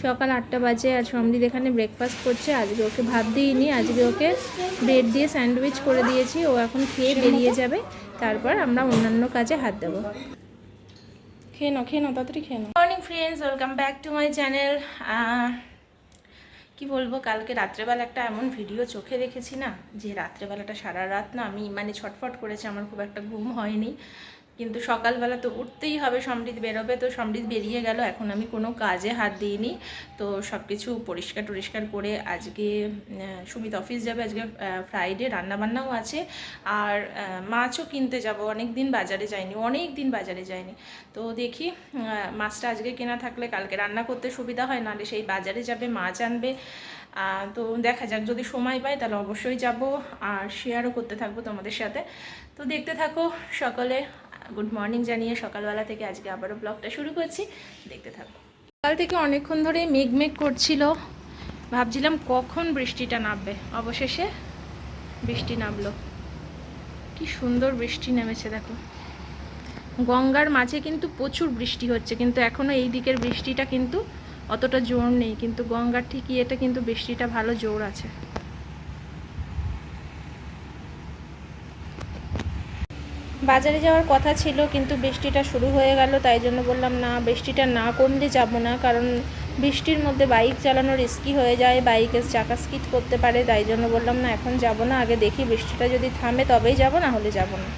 সকাল 8টা বাজে। আর সমৃদ্ধ এখানে ব্রেকফাস্ট করছে। আজকে ওকে ভাত দিইনি, আজকে ওকে ব্রেড দিয়ে স্যান্ডউইচ করে দিয়েছি। ও এখন খেয়ে বেরিয়ে যাবে, তারপর আমরা অন্যান্য কাজে হাত দেবো। খেয়ে নাও তাড়াতাড়ি খেয়ে নাও। Morning friends, welcome back to my channel. কি বলবো, কালকে রাত্রেবেলা একটা এমন ভিডিও চোখে দেখেছি না, যে রাত্রেবেলাটা সারা রাত না আমি ছটফট করেছি, আমার খুব একটা ঘুম হয়নি। কিন্তু সকালবেলা তো উঠতেই হবে, সমৃদ্ধ বেরোবে, তো সমৃদ্ধ বেরিয়ে গেল। এখন আমি কোনো কাজে হাত দিইনি, তো সব কিছু পরিষ্কার করে আজকে সুমিত অফিস যাবে, আজকে ফ্রাইডে, রান্নাবান্নাও আছে। আর মাছও কিনতে যাব, অনেক দিন বাজারে যায়নি। তো দেখি মাছটা আজকে কেনা থাকলে কালকে রান্না করতে সুবিধা হয়, নাহলে সেই বাজারে যাবে মাছ আনবে। তো দেখা যাক, যদি সময় পাই তাহলে অবশ্যই যাব, আর শেয়ারও করতে থাকবো তোমাদের সাথে। তো দেখতে থাকো। সকলে গুড মর্নিং জানিয়ে সকালবেলা থেকে আজকে আবারও ব্লগটা শুরু করছি, দেখতে থাকো। সকাল থেকে অনেকক্ষণ ধরে মেঘ করছিল, ভাবছিলাম কখন বৃষ্টিটা নামবে, অবশেষে বৃষ্টি নামলো। কি সুন্দর বৃষ্টি নেমেছে দেখো। গঙ্গার মাঝে কিন্তু প্রচুর বৃষ্টি হচ্ছে, কিন্তু এখনও এই দিকের বৃষ্টিটা কিন্তু অতটা জোর নেই, কিন্তু গঙ্গার ঠিকই এটা কিন্তু বৃষ্টিটা ভালো জোর আছে। বাজারে যাওয়ার কথা ছিল, কিন্তু বৃষ্টিটা শুরু হয়ে গেল, তাই জন্য বললাম না, বৃষ্টিটা না কমলে যাব না, কারণ বৃষ্টির মধ্যে বাইক চালানো রিস্কি হয়ে যায়, বাইকের চাকা স্কিড করতে পারে, তাই জন্য বললাম না এখন যাব না, আগে দেখি বৃষ্টিটা যদি থামে তবেই যাব, না হলে যাব না।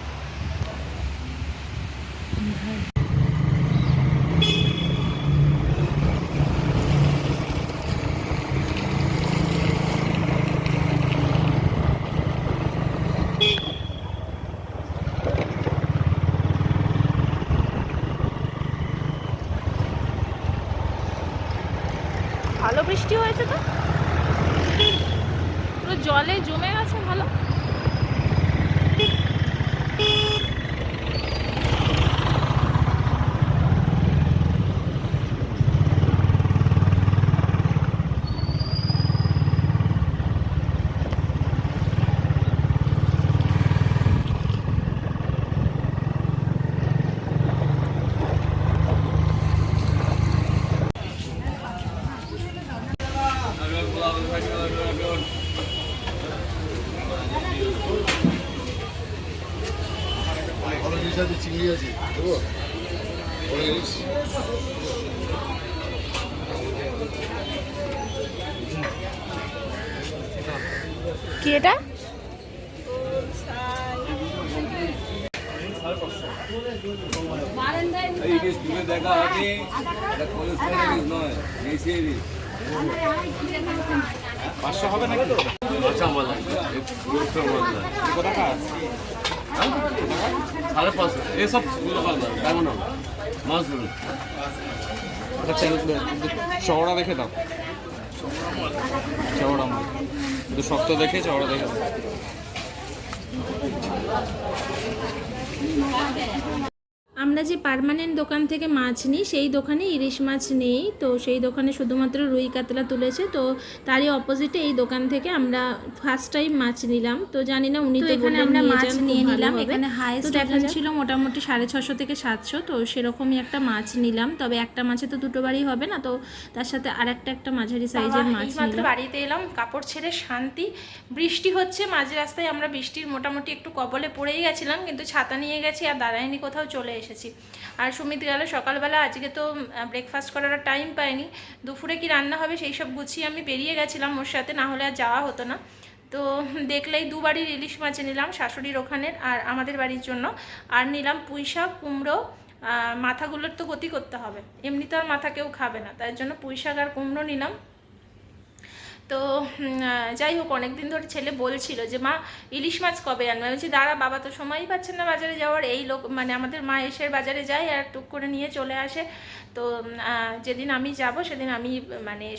ভালো বৃষ্টি হয়েছে, তো পুরো জলে জমে গেছে ভালো। চিংড়ি আছে দেবো, কি এটা? পাঁচশো হবে নাকি? সাড়ে পাঁচশো এসব কেমন হবে মাছ ধরুন। চওড়া দেখে দাও, চওড়া একটু শক্ত দেখে চওড়া দেখে দাও। আমরা যে পার্মানেন্ট দোকান থেকে মাছ নিই, সেই দোকানে ইলিশ মাছ নেই, তো সেই দোকানে শুধুমাত্র রুই কাতলা তুলেছে, তো তারই অপোজিটে এই দোকান থেকে আমরা ফার্স্ট টাইম মাছ নিলাম। তো জানি না, উনি তো এখানে আমরা মাছ নিয়ে নিলাম, এখানে হাইস্ট দেখান ছিল মোটামুটি 650 থেকে 700, তো সেরকমই একটা মাছ নিলাম। তবে একটা মাছে তো দুটো বাড়ি হবে না, তো তার সাথে আরেকটা মাঝারি সাইজের মাছ নিলাম। বাড়িতে এলাম, কাপড় ছেড়ে শান্তি। বৃষ্টি হচ্ছে মাঝ রাস্তায়, আমরা বৃষ্টির মোটামুটি একটু কবলে পড়েই গেছিলাম, কিন্তু ছাতা নিয়ে গেছি আর দাঁড়ায়নি, কোথাও চলে এসেছি। আর সুমিত গেল সকালবেলা, আজকে তো ব্রেকফাস্ট করার টাইম পাইনি, দুপুরে কি রান্না হবে সেই সব গুছিয়ে আমি বেরিয়ে গেছিলাম ওর সাথে, না হলে আর যাওয়া হতো না। তো দেখলেই দু বাড়ির ইলিশ মাছ নিলাম, শাশুড়ির ওখানের আর আমাদের বাড়ির জন্য। আর নিলাম পুঁইশাক, কুমড়ো, মাথাগুলোর তো গতি করতে হবে, এমনি তো আর মাথা কেউ খাবে না, তাই জন্য পুঁইশাক আর কুমড়ো নিলাম। তো যাই হোক, অনেকদিন ধরে ছেলে বলছিল যে মা ইলিশ মাছ কবে আনবে, আমি বলছি দাঁড়া, বাবা তো সময়ই পাচ্ছেন না বাজারে যাওয়ার, এই লোক আমাদের মা এসে বাজারে যায় আর টুক করে নিয়ে চলে আসে। তো যেদিন আমি যাব সেদিন আমি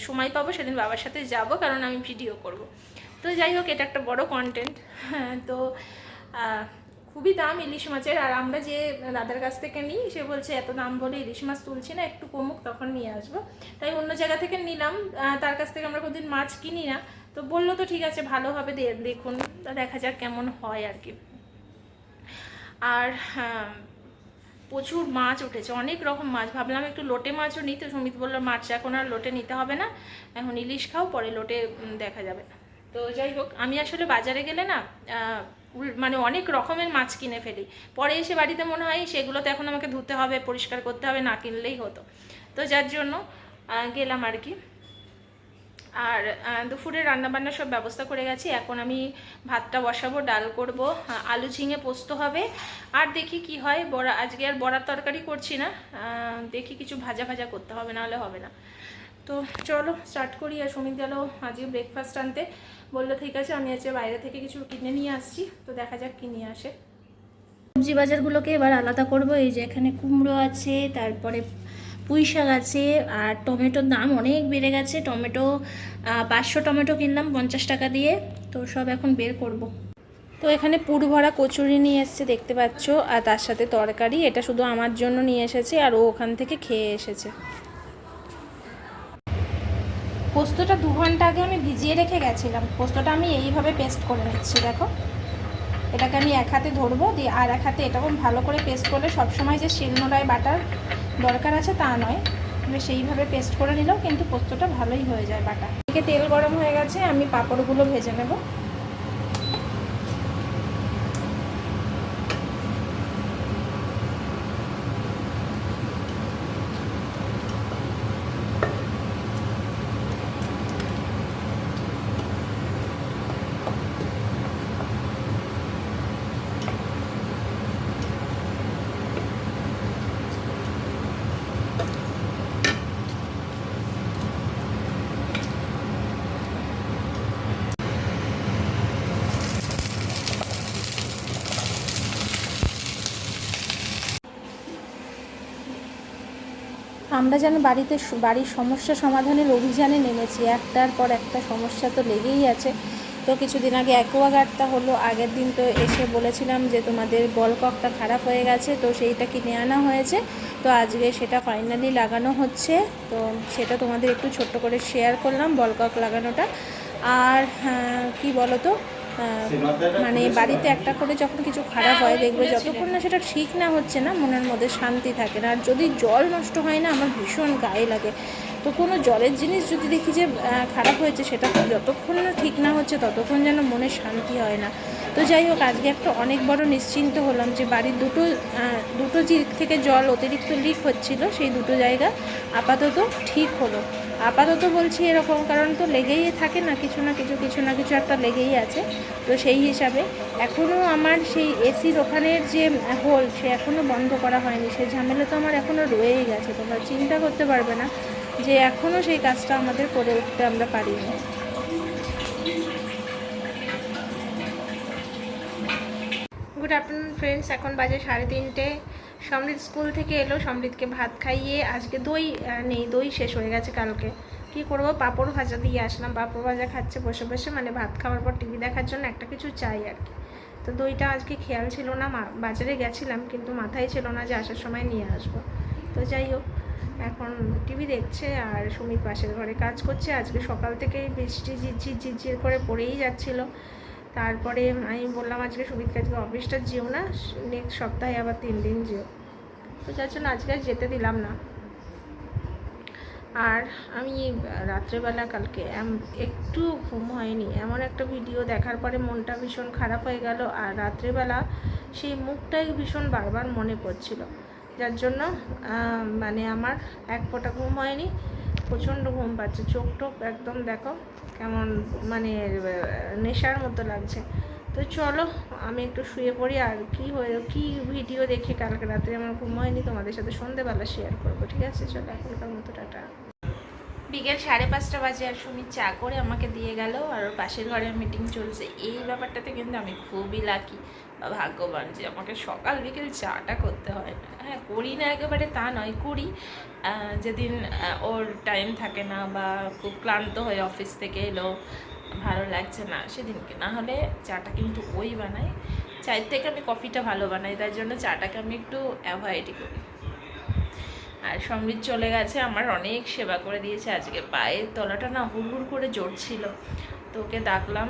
সময় পাবো, সেদিন বাবার সাথে যাব, কারণ আমি ভিডিও করব। তো যাই হোক, এটা একটা বড় কন্টেন্ট। হ্যাঁ, তো খুবই দাম ইলিশ মাছের, আর আমরা যে দাদার কাছ থেকে নিই সে বলছে এত দাম বলে ইলিশ মাছ তুলছি না, একটু কমুক তখন নিয়ে আসবো, তাই অন্য জায়গা থেকে নিলাম। তার কাছ থেকে আমরা কোনোদিন মাছ কিনি না, তো বললো তো ঠিক আছে, ভালো হবে, দেখুন, তা দেখা যাক কেমন হয় আর কি। আর প্রচুর মাছ উঠেছে, অনেক রকম মাছ। ভাবলাম একটু লোটে মাছও নিই, তো সুমিত বললো মাছ এখন আর লোটে নিতে হবে না, এখন ইলিশ খাও, পরে লোটে দেখা যাবে। তো যাই হোক, আমি আসলে বাজারে গেলে না মানে অনেক রকমের মাছ কিনে ফেলি, পরে এসে বাড়িতে মনে হয় সেগুলো তো এখন আমাকে ধুতে হবে, পরিষ্কার করতে হবে, না কিনলেই হতো। তো যার জন্য গেলাম আর কি। আর দুপুরে রান্নাবান্না সব ব্যবস্থা করে গেছি। এখন আমি ভাতটা বসাবো, ডাল করব, আলু ঝিঙে পোস্ত হবে, আর দেখি কি হয়। বড়া আজকে আর বড়ার তরকারি করছি না, দেখি কিছু ভাজা ভাজা করতে হবে, নাহলে হবে না। তো চলো স্টার্ট করি। আর সুমিত গেল আজকে ব্রেকফাস্ট আনতে, বললো ঠিক আছে আমি আজকে বাইরে থেকে কিছু কিনে নিয়ে আসছি, তো দেখা যাক কি নিয়ে আসে। সবজি বাজারগুলোকে এবার আলাদা করব। এই যে এখানে কুমড়ো আছে, তারপরে পুঁই শাক আছে, আর টমেটোর দাম অনেক বেড়ে গেছে। টমেটো 500 টমেটো কিনলাম 50 টাকা দিয়ে, তো সব এখন বের করব। তো এখানে পুর ভরা কচুরি নিয়ে এসেছে দেখতে পাচ্ছ, আর তার সাথে তরকারি। এটা শুধু আমার জন্য নিয়ে এসেছে, আর ও ওখান থেকে খেয়ে এসেছে। পোস্তটা 2 ঘন্টা আগে আমি ভিজিয়ে রেখে গেছিলাম। পোস্তটা আমি এইভাবে পেস্ট করে নিচ্ছি, দেখো। এটাকে আমি এক হাতে ধরবো, দিয়ে আর এক হাতে এরকম ভালো করে পেস্ট করলে সবসময় যে শিলনোড়ায় বাটার দরকার আছে তা নয়, আমি সেইভাবে পেস্ট করে নিলেও কিন্তু পোস্তটা ভালোই হয়ে যায় বাটা। এদিকে তেল গরম হয়ে গেছে, আমি পাঁপড়গুলো ভেজে নেব। আমরা যেন বাড়ির সমস্যা সমাধানের অভিযানে নেমেছি, একটার পর একটা সমস্যা তো লেগেই আছে। তো কিছুদিন আগে অ্যাকোয়াগার্ডটা হলো, আগের দিন তো এসে বলেছিলাম যে তোমাদের বলককটা খারাপ হয়ে গেছে, তো সেইটা কিনে আনা হয়েছে। তো আজকে সেটা ফাইনালি লাগানো হচ্ছে, তো সেটা তোমাদের একটু ছোট্ট করে শেয়ার করলাম বলকক লাগানোটা। আর কি বলো তো, মানে বাড়িতে একটা করে যখন কিছু খারাপ হয় দেখবে যতক্ষণ না সেটা ঠিক না হচ্ছে না, মনের মধ্যে শান্তি থাকে না। আর যদি জল নষ্ট হয় না, আমার ভীষণ গায়ে লাগে। তো কোনো জলের জিনিস যদি দেখি যে খারাপ হয়েছে, সেটা যতক্ষণ না ঠিক না হচ্ছে ততক্ষণ যেন মনে শান্তি হয় না। তো যাই হোক, আজকে একটা অনেক বড় নিশ্চিন্ত হলাম যে বাড়ির দুটো দিক থেকে জল অতিরিক্ত লিক হচ্ছিল, সেই দুটো জায়গা আপাতত ঠিক হলো। আপাতত বলছি এরকম, কারণ তো লেগেই থাকে না, কিছু না কিছু একটা লেগেই আছে। তো সেই হিসাবে এখনও আমার সেই এসির ওখানের যে হোল, সে এখনও বন্ধ করা হয়নি। সেই ঝামেলা তো আমার এখনও রয়েই গেছে। তোমরা চিন্তা করতে পারবে না যে এখনও সেই কাজটা আমাদের করে উঠতে আমরা পারিনি। গুড আফটারনুন ফ্রেন্ডস, এখন বাজে 3:30। সমৃদ্ধ স্কুল থেকে এলো, সমৃদ্ধকে ভাত খাইয়ে, আজকে দই নেই, দই শেষ হয়ে গেছে কালকে। কি করব, পাঁপড় ভাজা দিয়ে আসলাম। পাঁপড় ভাজা খাচ্ছে বসে বসে, মানে ভাত খাওয়ার পর টিভি দেখার জন্য একটা কিছু চাই আর কি। তো দইটা আজকে খেয়াল ছিল না, বাজারে গেছিলাম কিন্তু মাথায় ছিল না যে আসার সময় নিয়ে আসবো। তো যাই হোক, এখন টিভি দেখছে, আর সুমিত পাশের ঘরে কাজ করছে। আজকে সকাল থেকেই বৃষ্টি ঝিরঝির করে পড়েই যাচ্ছিলো। তারপরে আমি বললাম আজকে সুমিতকে আজকে অফিসটা যেও না, নেক্সট সপ্তাহে আবার 3 দিন যেও। তো যার জন্য আজকে আর যেতে দিলাম না। আর আমি রাত্রেবেলা কালকে একটু ঘুম হয়নি, এমন একটা ভিডিও দেখার পরে মনটা ভীষণ খারাপ হয়ে গেল। আর রাত্রেবেলা সেই মুখটাই ভীষণ বারবার মনে পড়ছিল, যার জন্য মানে আমার এক ফোঁটা ঘুম হয়নি। প্রচণ্ড ঘুম পাচ্ছে, চোখ টোক একদম দেখো কেমন মানে নেশার মতো লাগছে। তো চলো আমি একটু শুয়ে পড়ি। আর কি ভিডিও দেখে কালকে রাত্রে আমার ঘুম হয়নি তোমাদের সাথে সন্ধ্যেবেলা শেয়ার করবো, ঠিক আছে? চলো এখনকার মতো টাটা। বিকেল 5:30 বাজে, আর সুমিত চা করে আমাকে দিয়ে গেল, আর ওর পাশের ঘরের মিটিং চলছে। এই ব্যাপারটাতে কিন্তু আমি খুবই লাকি বা ভাগ্যবান যে আমাকে সকাল বিকেল চাটা করতে হয় না। হ্যাঁ, করি না একেবারে তা নয়, করি যেদিন ওর টাইম থাকে না বা খুব ক্লান্ত হয়ে অফিস থেকে এলো, ভালো লাগছে না সেদিনকে, না হলে চাটা কিন্তু ওই বানায়। চায়ের থেকে আমি কফিটা ভালো বানাই, তার জন্য চাটাকে আমি একটু অ্যাভয়েডই করি। আর সমৃদ্ধ চলে গেছে, আমার অনেক সেবা করে দিয়েছে। আজকে পায়ের তলাটা না হুড় করে জ্বর ছিল, তো ওকে ডাকলাম,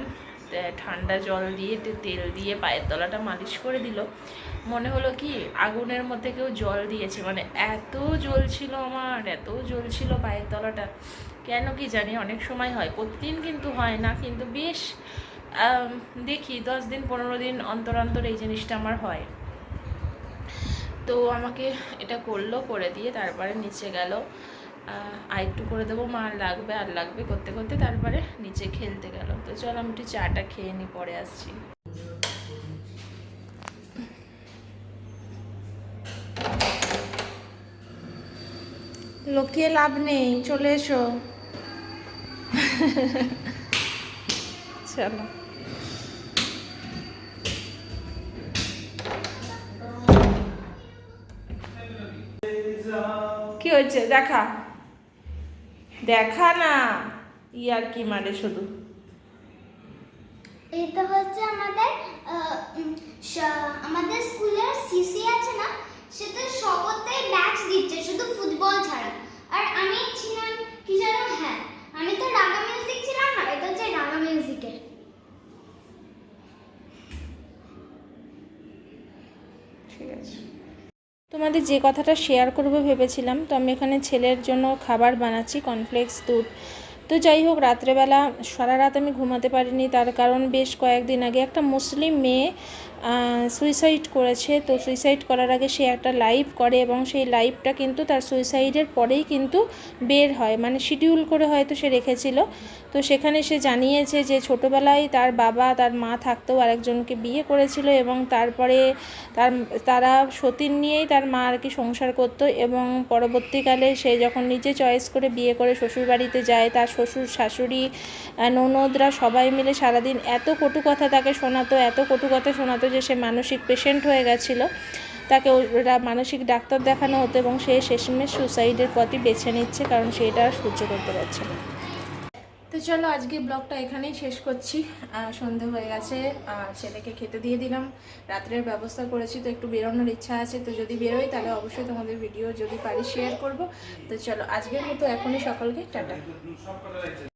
ঠান্ডা জল দিয়ে একটু তেল দিয়ে পায়ের তলাটা মালিশ করে দিল। মনে হলো কি আগুনের মধ্যে কেউ জল দিয়েছে, মানে এত জ্বলছিল আমার, এত জ্বলছিল পায়ের তলাটা। কেন কি জানি, অনেক সময় হয়, প্রতিদিন কিন্তু হয় না, কিন্তু বেশ দেখি 10 দিন 15 দিন অন্তর অন্তর এই জিনিসটা আমার হয়। তো আমাকে এটা করলো, করে দিয়ে তারপরে নিচে গেল, আর একটু করে দেবো, মা আর লাগবে আর লাগবে করতে করতে তারপরে নিচে খেলতে গেল। তো চল আমি একটু চাটা খেয়ে নিই, পরে আসছি। লুকিয়ে লাভ নেই, চলে এসো। চলো, কি হয়েছে দেখা, দেখা না, ইয়ার কি মারে শুধু। এটা হচ্ছে আমাদের স্কুলের সিসি আছে না, সেটা সবতে ম্যাচ দিচ্ছে শুধু ফুটবল ছাড়া। আর আমি ছিলাম কি জানো, হ্যাঁ আমি তো রাগা মিউজিক ছিলাম না, এটা হচ্ছে রাগা মিউজিকের। ঠিক আছে, তোমাদের যে কথাটা শেয়ার করবো ভেবেছিলাম, তো আমি এখানে ছেলের জন্য খাবার বানাচ্ছি, কর্নফ্লেক্স, দুধ। তো যাই হোক, রাত্রেবেলা সারা রাত আমি ঘুমাতে পারিনি, তার কারণ বেশ কয়েকদিন আগে একটা মুসলিম মেয়ে সুইসাইড করেছে। তো সুইসাইড করার আগে সে একটা লাইভ করে এবং সেই লাইভটা কিন্তু তার সুইসাইডের পরেই কিন্তু বের হয়, মানে শিডিউল করে হয়তো সে রেখেছিল। তো সেখানে সে জানিয়েছে যে ছোটোবেলায় তার বাবা তার মা থাকতেও আরেকজনকে বিয়ে করেছিল এবং তারপরে তারা সতীন নিয়েই তার মা আর কি সংসার করতো, এবং পরবর্তীকালে সে যখন নিজে চয়েস করে বিয়ে করে শ্বশুরবাড়িতে যায়, তার শ্বশুর শাশুড়ি ননদরা সবাই মিলে সারাদিন এত কটু কথা তাকে শোনাতো, এত কটু কথা শোনাতো যে সে মানসিক পেশেন্ট হয়ে গেছিলো। তাকে ওরা মানসিক ডাক্তার দেখানো হতো এবং সে শেষমেশ সুসাইডের পথই বেছে নিচ্ছে, কারণ সে এটা আর সহ্য করতে পারছে না। তো চলো আজকে ব্লগটা এখানেই শেষ করছি। সন্ধে হয়ে গেছে, ছেলেকে খেতে দিয়ে দিলাম, রাত্রের ব্যবস্থা করেছি। তো একটু বেরোনোর ইচ্ছা আছে, তো যদি বেরোই তাহলে অবশ্যই তোমাদের ভিডিও যদি পারি শেয়ার করব। তো চলো আজকের মতো এখনই সকলকে টাটা।